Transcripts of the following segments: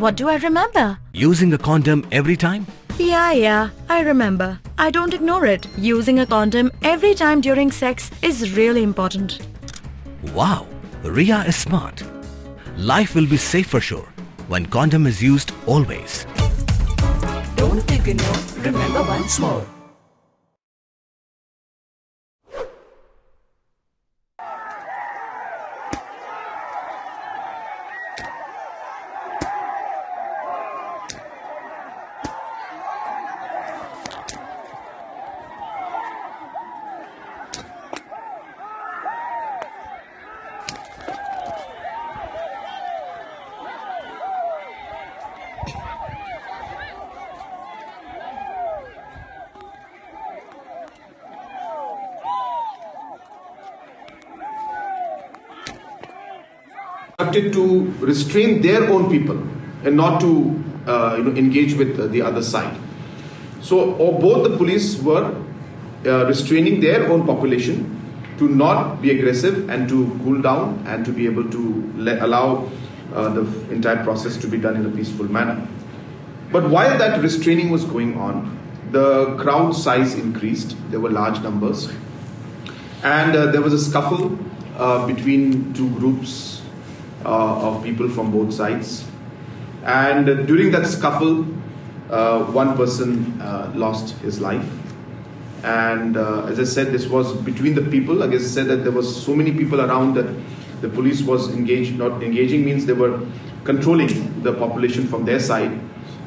What do I remember? Using a condom every time? Yeah, I remember. I don't ignore it. Using a condom every time during sex is really important. Wow, Ria is smart. Life will be safe for sure when condom is used always. Don't ignore, remember once more. To restrain their own people and not to engage with the other side. So both the police were restraining their own population to not be aggressive and to cool down and to be able to allow the entire process to be done in a peaceful manner. But while that restraining was going on, the crowd size increased. There were large numbers, and there was a scuffle between two groups of people from both sides, and during that scuffle one person lost his life. And as I said, this was between the people. I guess I said that there was so many people around that the police was engaged. Not engaging means they were controlling the population from their side,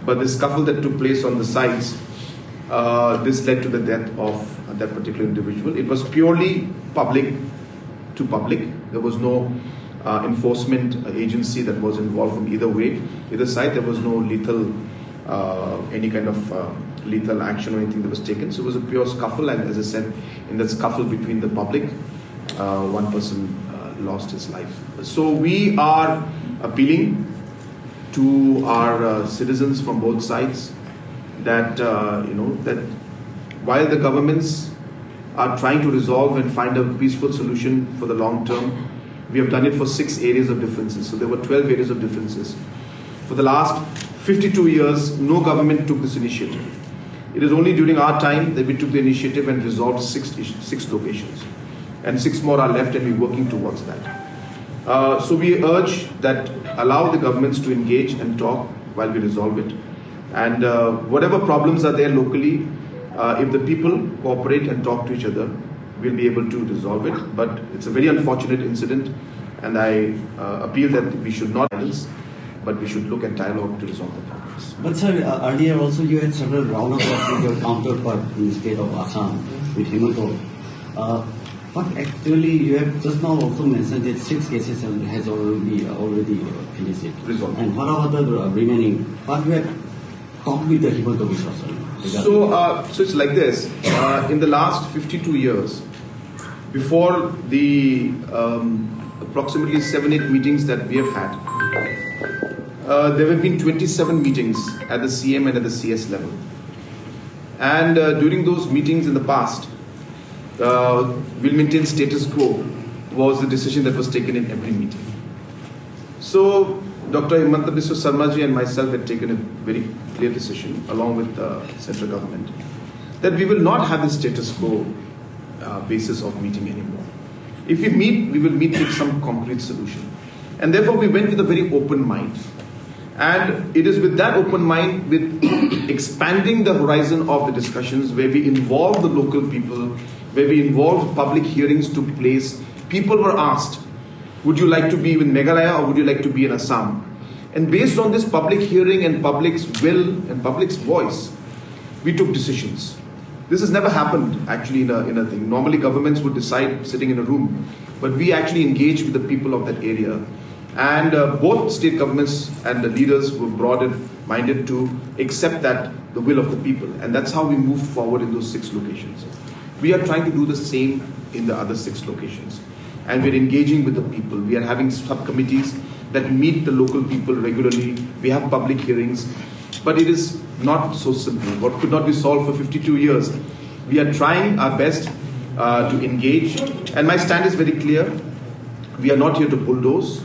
but the scuffle that took place on the sides, this led to the death of that particular individual. It was purely public to public. There was no enforcement agency that was involved from either way, either side. There was no lethal, any kind of lethal action or anything that was taken. So it was a pure scuffle, and as I said, in that scuffle between the public, one person lost his life. So we are appealing to our citizens from both sides that that while the governments are trying to resolve and find a peaceful solution for the long term, we have done it for 6 areas of differences. So there were 12 areas of differences. For the last 52 years, no government took this initiative. It is only during our time that we took the initiative and resolved six locations. And 6 more are left, and we're working towards that. So we urge that allow the governments to engage and talk while we resolve it. And whatever problems are there locally, if the people cooperate and talk to each other, we'll be able to resolve it. But it's a very unfortunate incident, and I appeal that we should not violence, but we should look at dialogue to resolve the problems. But sir, earlier also you had several round-ups with your counterpart in the state of Assam, with Himantho. But actually, you have just now also mentioned that 6 cases has already finished it. Resolved. And what about the remaining? What you have talked with the Himantho Biswas? So it's like this. In the last 52 years, before the approximately 7-8 meetings that we have had, there have been 27 meetings at the CM and at the CS level. And during those meetings in the past, we'll maintain status quo was the decision that was taken in every meeting. So Dr. Himantha Biswa Sarmaji and myself had taken a very clear decision, along with the central government, that we will not have the status quo basis of meeting anymore. If we meet, we will meet with some concrete solution. And therefore we went with a very open mind. And it is with that open mind, with expanding the horizon of the discussions, where we involve the local people, where we involved public hearings took place. People were asked, would you like to be in Meghalaya or would you like to be in Assam? And based on this public hearing and public's will and public's voice, we took decisions. This has never happened actually in a thing. Normally governments would decide sitting in a room, but we actually engaged with the people of that area. And both state governments and the leaders were broad-minded to accept that, the will of the people. And that's how we moved forward in those 6 locations. We are trying to do the same in the other 6 locations. And we're engaging with the people. We are having subcommittees that meet the local people regularly. We have public hearings. But it is not so simple. What could not be solved for 52 years, we are trying our best to engage. And my stand is very clear. We are not here to bulldoze.